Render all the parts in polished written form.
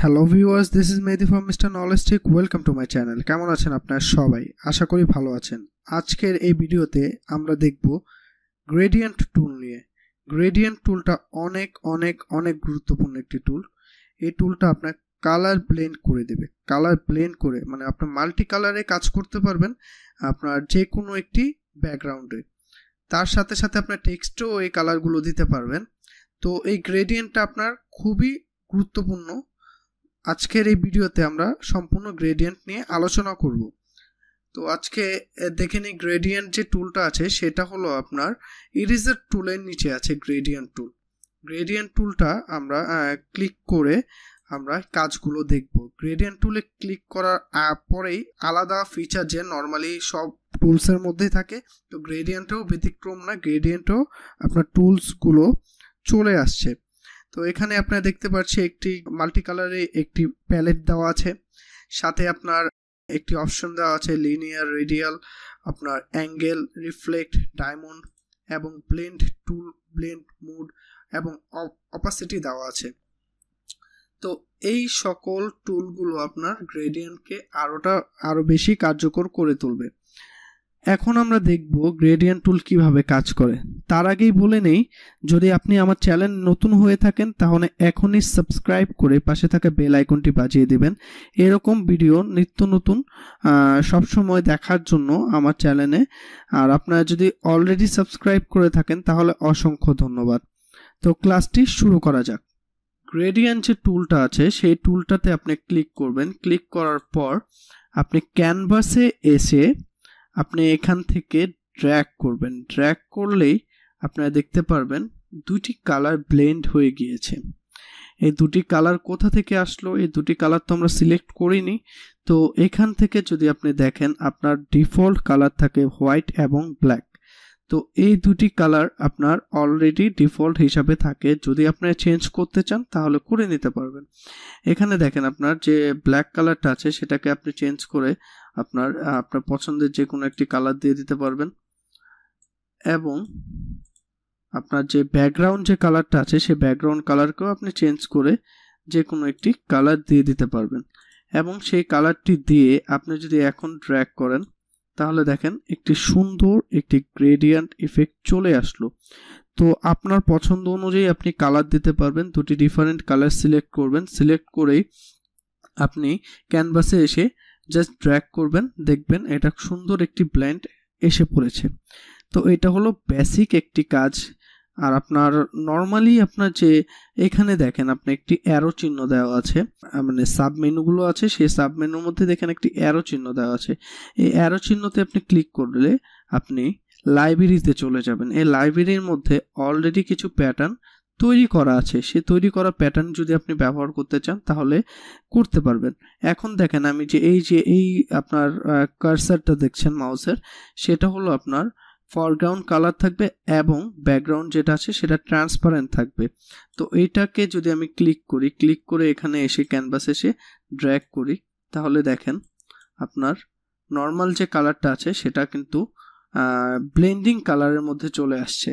Hello viewers, this is Mehedi from mister Knowledgetic. Welcome to my channel. কেমন আছেন আপনারা সবাই? আশা করি ভালো আছেন। আজকের এই ভিডিওতে আমরা দেখব গ্রেডিয়েন্ট টুল নিয়ে। গ্রেডিয়েন্ট টুলটা অনেক অনেক অনেক গুরুত্বপূর্ণ একটি টুল। এই টুলটা আপনার কালার ব্লেন্ড করে দেবে। কালার ব্লেন্ড করে মানে আপনার মাল্টি কালারে কাজ করতে পারবেন আপনার যে কোনো একটি ব্যাকগ্রাউন্ডে। তার সাথে সাথে আপনার টেক্সটেও এই কালারগুলো দিতে পারবেন। তো এই গ্রেডিয়েন্টটা আপনার খুবই গুরুত্বপূর্ণ। আজকের এই ভিডিওতে আমরা সম্পূর্ণ গ্রেডিয়েন্ট নিয়ে আলোচনা করব। তো আজকে দেখে নিই গ্রেডিয়েন্ট যে টুলটা আছে সেটা হলো আপনার ইরেজার টুলের নিচে আছে গ্রেডিয়েন্ট টুল। গ্রেডিয়েন্ট টুলটা আমরা ক্লিক করে আমরা কাজগুলো দেখব। গ্রেডিয়েন্ট টুলে ক্লিক করার পরেই আলাদা ফিচার যে নর্মালি সব টুলসের মধ্যে থাকে, তো গ্রেডিয়েন্টেও ব্যতিক্রম না, গ্রেডিয়েন্টেও আপনার টুলসগুলো চলে আসছে। তো এখানে আপনারা দেখতে পাচ্ছি একটি মাল্টি কালারে একটি প্যালেট দেওয়া আছে, সাথে আপনার একটি অপশন দেওয়া আছে লিনিয়ার, রেডিয়াল, আপনার অ্যাঙ্গেল, রিফ্লেক্ট, ডায়মন্ড এবং ব্লেন্ড টুল, ব্লেন্ড মুড এবং অপাসিটি দেওয়া আছে। তো এই সকল টুলগুলো আপনার গ্রেডিয়েন্টকে আরো বেশি কার্যকর করে তুলবে। এখন আমরা দেখব গ্রেডিয়েন্ট টুল কিভাবে কাজ করে। তার আগেই বলে নেই, যদি আপনি আমার চ্যানেল নতুন হয়ে থাকেন তাহলে এখনই সাবস্ক্রাইব করে পাশে থাকা বেল আইকনটি বাজিয়ে দিবেন। এরকম ভিডিও নিত্য নতুন সবসময় দেখার জন্য আমার চ্যানেলে। আর আপনারা যদি অলরেডি সাবস্ক্রাইব করে থাকেন তাহলে অসংখ্য ধন্যবাদ। তো ক্লাসটি শুরু করা যাক। গ্রেডিয়েন্ট যে টুলটা আছে সেই টুলটাতে আপনি ক্লিক করবেন। ক্লিক করার পর আপনি ক্যানভাসে এসে আপনি এখান থেকে ড্র্যাগ করবেন। ড্র্যাগ করলেই আপনারা দেখতে পারবেন দুটি কালার ব্লেন্ড হয়ে গিয়েছে। এই দুটি কালার কোথা থেকে আসলো? এই দুটি কালার তো আমরা সিলেক্ট করিনি। তো এখান থেকে যদি আপনি দেখেন আপনার ডিফল্ট কালার থাকে হোয়াইট এবং ব্ল্যাক। তো এই দুটি কালার আপনার অলরেডি ডিফল্ট হিসাবে থাকে। যদি আপনি চেঞ্জ করতে চান তাহলে করে নিতে পারবেন। এখানে দেখেন আপনার যে ব্ল্যাক কালারটা আছে সেটাকে আপনি চেঞ্জ করে আপনার পছন্দের যে কোনো একটি কালার দিয়ে দিতে পারবেন, এবং আপনার যে ব্যাকগ্রাউন্ড যে কালারটা আছে সেই ব্যাকগ্রাউন্ড কালারকেও আপনি চেঞ্জ করে যে কোনো একটি কালার দিয়ে দিতে পারবেন। এবং সেই কালারটি দিয়ে আপনি যদি এখন ড্র্যাগ করেন তাহলে দেখেন একটি সুন্দর একটি গ্রেডিয়েন্ট ইফেক্ট চলে আসলো। তো আপনার পছন্দ অনুযায়ী আপনি কালার দিতে পারবেন। দুটি ডিফারেন্ট কালার সিলেক্ট করবেন। সিলেক্ট করেই আপনি ক্যানভাসে এসে জাস্ট ড্র্যাগ করবেন, দেখবেন এটা সুন্দর একটি ব্লেন্ড এসে পড়েছে। তো এটা হলো বেসিক একটি কাজ। আর আপনার নর্মালি আপনার যে এখানে দেখেন আপনি একটি অ্যারো চিহ্ন দেওয়া আছে, মানে সাব মেনুগুলো আছে, সেই সাব মেনুর মধ্যে দেখেন একটি অ্যারো চিহ্ন দেওয়া আছে। এই অ্যারো চিহ্নতে আপনি ক্লিক করলে আপনি লাইব্রেরিতে চলে যাবেন। এই লাইব্রেরির মধ্যে অলরেডি কিছু প্যাটার্ন তৈরি করা আছে। সেই তৈরি করা প্যাটার্ন যদি আপনি ব্যবহার করতে চান তাহলে করতে পারবেন। এখন দেখেন আমি যে এই আপনার কার্সারটা দেখছেন মাউসের, সেটা হলো আপনার ফরগ্রাউন্ড কালার থাকবে এবং ব্যাকগ্রাউন্ড যেটা আছে সেটা ট্রান্সপারেন্ট থাকবে। তো এইটাকে যদি আমি ক্লিক করি, ক্লিক করে এখানে এসে ক্যানভাসে এসে ড্র্যাগ করি, তাহলে দেখেন আপনার নর্মাল যে কালারটা আছে সেটা কিন্তু ব্লেন্ডিং কালারের মধ্যে চলে আসছে।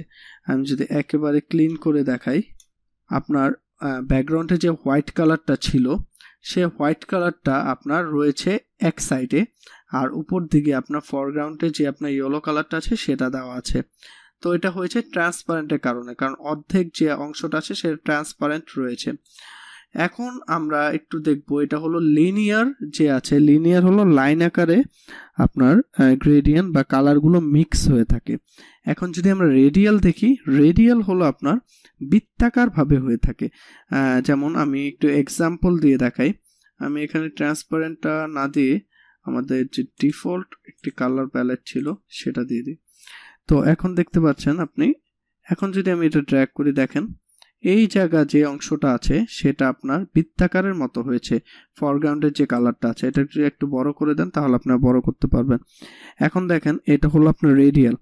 আমি যদি একেবারে ক্লিন করে দেখাই, আপনার ব্যাকগ্রাউন্ডে যে হোয়াইট কালারটা ছিল সে হোয়াইট কালারটা আপনার রয়েছে এক সাইডে, আর উপর দিকে আপনার ফরগ্রাউন্ডে যে আপনার ইয়েলো কালারটা আছে সেটা দেওয়া আছে। তো এটা হয়েছে ট্রান্সপারেন্টের কারণে, কারণ অর্ধেক যে অংশটা আছে সেটা ট্রান্সপারেন্ট রয়েছে। এখন আমরা একটু দেখব, এটা হলো লিনিয়ার যে আছে, লিনিয়ার হলো লাইন আকারে আপনার গ্রেডিয়েন্ট বা কালারগুলো মিক্স হয়ে থাকে। এখন যদি আমরা রেডিয়াল দেখি, রেডিয়াল হলো আপনার বৃত্তাকার ভাবে হয়ে থাকে। যেমন আমি একটু এক্সাম্পল দিয়ে দেখাই। আমি এখানে ট্রান্সপারেন্টটা না দিয়ে আমাদের যে ডিফল্ট একটি কালার প্যালেট ছিল সেটা দিয়ে দিই। তো এখন দেখতে পাচ্ছেন আপনি, এখন যদি আমি এটা ড্র্যাগ করি দেখেন এই জায়গা যে অংশটা আছে সেটা আপনার বৃত্তাকারের মতো হয়েছে। ফরগ্রাউন্ডের যে কালারটা আছে এটা যদি একটু বড় করে দেন তাহলে আপনারা বড় করতে পারবেন। এখন দেখেন এটা হলো আপনার রেডিয়াল।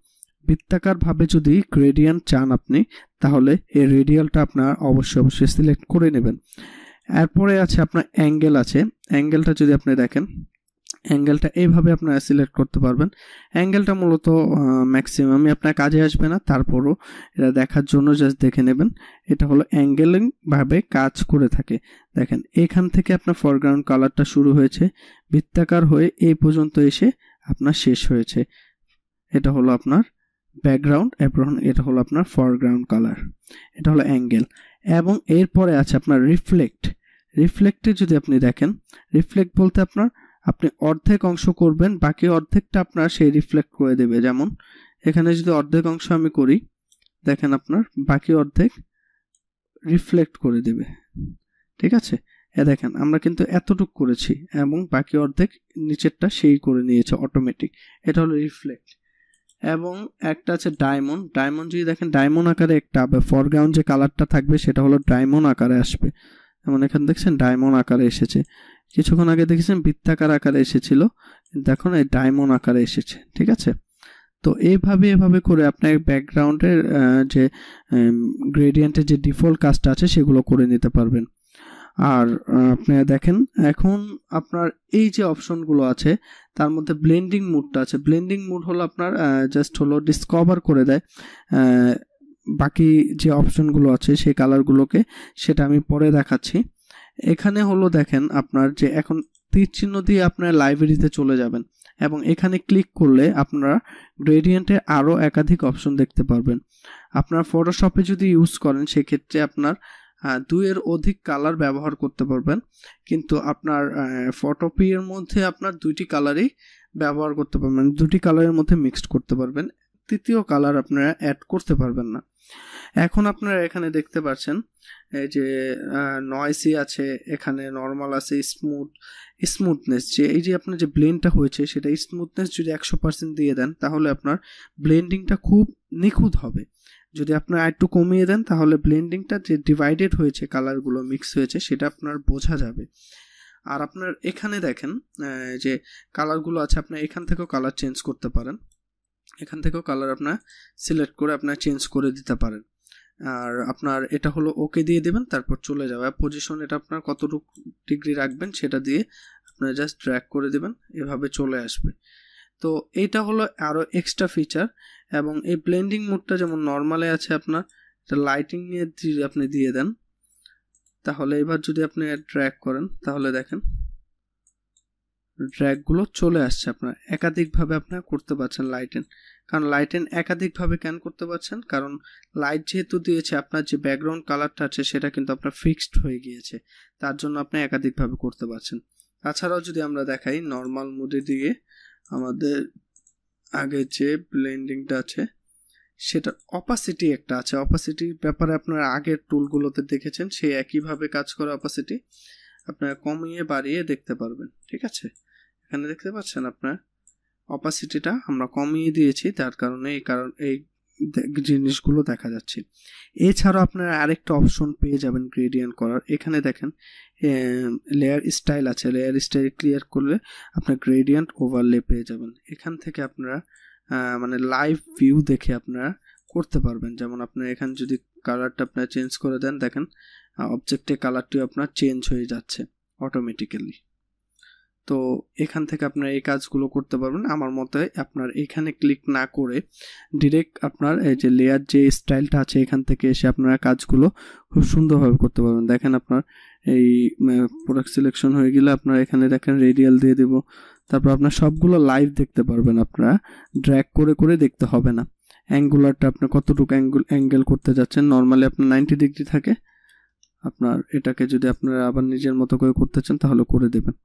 বৃত্তাকার ভাবে যদি গ্রেডিয়েন্ট চান আপনি তাহলে এই রেডিয়ালটা আপনার অবশ্যই সিলেক্ট করে নেবেন। এরপরে আছে আপনার অ্যাঙ্গেল আছে। অ্যাঙ্গেলটা যদি আপনি দেখেন, অ্যাঙ্গেলটা এইভাবে আপনারা সিলেক্ট করতে পারবেন। অ্যাঙ্গেলটা মূলত ম্যাক্সিমামই আপনার কাজে আসবে না, তারপরও এটা দেখার জন্য জাস্ট দেখে নেবেন। এটা হলো অ্যাঙ্গেলিং ভাবে কাজ করে থাকে। দেখেন এখান থেকে আপনার ফরগ্রাউন্ড কালারটা শুরু হয়েছে, বৃত্তাকার হয়ে এই পর্যন্ত এসে আপনার শেষ হয়েছে। এটা হলো আপনার ব্যাকগ্রাউন্ড এবং এটা হলো আপনার ফরগ্রাউন্ড কালার। এটা হলো অ্যাঙ্গেল। এবং এরপরে আছে আপনার রিফ্লেক্ট। রিফ্লেক্টে যদি আপনি দেখেন, রিফ্লেক্ট বলতে আপনি অর্ধেক অংশ করবেন, বাকি অর্ধেকটা আপনার সেই রিফ্লেক্ট করে দেবে। যেমন এখানে যদি অর্ধেক অংশ আমি করি, দেখেন আপনার বাকি অর্ধেক রিফ্লেক্ট করে দেবে। ঠিক আছে, দেখেন আমরা কিন্তু এতটুকু করেছি এবং বাকি অর্ধেক নিচেরটা সেই করে নিয়েছে অটোমেটিক। এটা হলো রিফ্লেক্ট। এবং একটা আছে ডায়মন্ড। ডায়মন্ড যদি দেখেন ডায়মন্ড আকারে একটা ফরগ্রাউন্ড যে কালারটা থাকবে সেটা হলো ডায়মন্ড আকারে আসবে। যেমন এখানে দেখছেন ডায়মন্ড আকারে এসেছে, কিছুক্ষণ আগে দেখেছেন বৃত্তাকার আকারে এসেছিল, কিন্তু এখন এই ডায়মন্ড আকারে এসেছে। ঠিক আছে, তো এভাবে করে আপনার ব্যাকগ্রাউন্ডের যে গ্রেডিয়েন্টের যে ডিফল্ট কাজটা আছে সেগুলো করে নিতে পারবেন। আর আপনারা দেখেন এখন আপনার এই যে অপশনগুলো আছে তার মধ্যে ব্লেন্ডিং মুডটা আছে। ব্লেন্ডিং মুড হলো আপনার জাস্ট হলো ডিসকভার করে দেয় বাকি যে অপশনগুলো আছে সেই কালারগুলোকে, সেটা আমি পরে দেখাচ্ছি। এখানে হলো দেখেন আপনার যে এখন তীর চিহ্ন দিয়ে আপনার লাইব্রেরিতে চলে যাবেন এবং এখানে ক্লিক করলে আপনারা গ্রেডিয়েন্টের আরও একাধিক অপশন দেখতে পারবেন। আপনার ফটোশপে যদি ইউজ করেন সেক্ষেত্রে আপনার 2-এর অধিক কালার ব্যবহার করতে পারবেন, কিন্তু আপনার ফটোপিয়ার মধ্যে আপনার 2টি কালারই ব্যবহার করতে পারবেন, 2টি কালারের মধ্যে মিক্সড করতে পারবেন, তৃতীয় কালার আপনারা অ্যাড করতে পারবেন না। এখন আপনারা এখানে দেখতে পাচ্ছেন এই যে নয়েসি আছে, এখানে নর্মাল আছে, স্মুথনেস, যে এই যে আপনার যে ব্লেন্ডটা হয়েছে সেটা স্মুথনেস যদি 100% দিয়ে দেন তাহলে আপনার ব্লেন্ডিংটা খুব নিখুঁত হবে। যদি আপনার একটু কমিয়ে দেন তাহলে ব্লেন্ডিংটা যে ডিভাইডেড হয়েছে, কালারগুলো মিক্স হয়েছে, সেটা আপনার বোঝা যাবে। আর আপনার এখানে দেখেন যে কালারগুলো আছে, আপনার এখান থেকেও কালার চেঞ্জ করতে পারেন, এখান থেকেও কালার আপনার সিলেক্ট করে আপনার চেঞ্জ করে দিতে পারেন। আর আপনার এটা হলো ওকে দিয়ে দেবেন, তারপর চলে যাবে পজিশন। এটা আপনার কতটুকু ডিগ্রি রাখবেন সেটা দিয়ে আপনার জাস্ট ড্র্যাগ করে দেবেন, এভাবে চলে আসবে। তো এইটা হলো আরও এক্সট্রা ফিচার। এবং এই ব্লেন্ডিং মোডটা যেমন নর্মালে আছে, আপনার লাইটিং নিয়ে যদি আপনি দিয়ে দেন তাহলে এবার যদি আপনি ড্র্যাগ করেন তাহলে দেখেন ড্র্যাগগুলো চলে আসছে। আপনার একাধিকভাবে আপনার করতে পারছেন লাইটেন। কারণ লাইটেন একাধিকভাবে কেন করতে পারছেন, কারণ লাইট যেহেতু দিয়েছে আপনার যে ব্যাকগ্রাউন্ড কালারটা আছে সেটা কিন্তু আপনার ফিক্সড হয়ে গিয়েছে, তার জন্য আপনি একাধিকভাবে করতে পারছেন। তাছাড়াও যদি আমরা দেখাই নর্মাল মোডে দিয়ে আমাদের আগে যে ব্লেন্ডিংটা আছে সেটা অপাসিটি একটা আছে। অপাসিটির ব্যাপারে আপনারা আগের টুলগুলোতে দেখেছেন, সেই একইভাবে কাজ করে অপাসিটি। আপনারা কমিয়ে বাড়িয়ে দেখতে পারবেন। ঠিক আছে, এখানে দেখতে পাচ্ছেন আপনার অপাসিটিটা আমরা কমিয়ে দিয়েছি, তার কারণে এই জিনিসগুলো দেখা যাচ্ছে। এছাড়াও আপনারা আরেকটা অপশন পেয়ে যাবেন গ্রেডিয়েন্ট করার। এখানে দেখেন লেয়ার স্টাইল আছে, লেয়ার স্টাইল ক্লিয়ার করলে আপনার গ্রেডিয়েন্ট ওভারলে পেয়ে যাবেন। এখান থেকে আপনারা মানে লাইভ ভিউ দেখে আপনারা করতে পারবেন। যেমন আপনার এখানে যদি কালারটা আপনারা চেঞ্জ করে দেন, দেখেন অবজেক্টের কালারটিও আপনার চেঞ্জ হয়ে যাচ্ছে অটোমেটিক্যালি। তো এখান থেকে আপনারা এই কাজগুলো করতে পারবেন। আমার মতে আপনার এখানে ক্লিক না করে ডিরেক্ট আপনার এই যে লেয়ার যে স্টাইলটা আছে এখান থেকে এসে আপনারা কাজগুলো খুব সুন্দরভাবে করতে পারবেন। দেখেন আপনার এই প্রোডাক্ট সিলেকশন হয়ে গেলে আপনার এখানে দেখেন রেডিয়াল দিয়ে দেব, তারপর আপনার সবগুলো লাইভ দেখতে পারবেন। আপনারা ড্র্যাগ করে করে দেখতে হবে না। অ্যাঙ্গুলারটা আপনি কতটুকু অ্যাঙ্গেল করতে যাচ্ছেন, নর্মালি আপনার 90 ডিগ্রি থাকে, আপনার এটাকে যদি আপনারা আবার নিজের মতো করে করতে চান তাহলে করে দেবেন।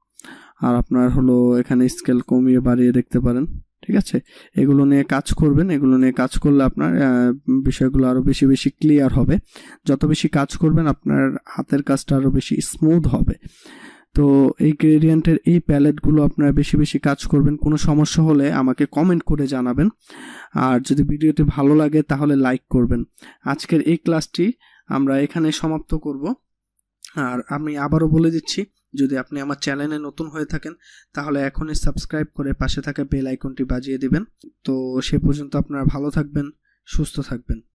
আর আপনার হলো এখানে স্কেল কমিয়ে বাড়িয়ে দেখতে পারেন। ঠিক আছে, এগুলো নিয়ে কাজ করবেন। এগুলো নিয়ে কাজ করলে আপনার বিষয়গুলো আরও বেশি বেশি ক্লিয়ার হবে। যত বেশি কাজ করবেন আপনার হাতের কাজটা আরও বেশি স্মুথ হবে। তো এই গ্রেডিয়েন্টের এই প্যালেটগুলো আপনারা বেশি বেশি কাজ করবেন। কোনো সমস্যা হলে আমাকে কমেন্ট করে জানাবেন। আর যদি ভিডিওটি ভালো লাগে তাহলে লাইক করবেন। আজকের এই ক্লাসটি আমরা এখানে সমাপ্ত করব। আর আমি আবারও বলে দিচ্ছি, যদি আপনি আমার চ্যানেলে নতুন হয়ে থাকেন তাহলে এখনই সাবস্ক্রাইব করে পাশে থাকা বেল আইকনটি বাজিয়ে দিবেন। তো সে পর্যন্ত আপনারা ভালো থাকবেন, সুস্থ থাকবেন।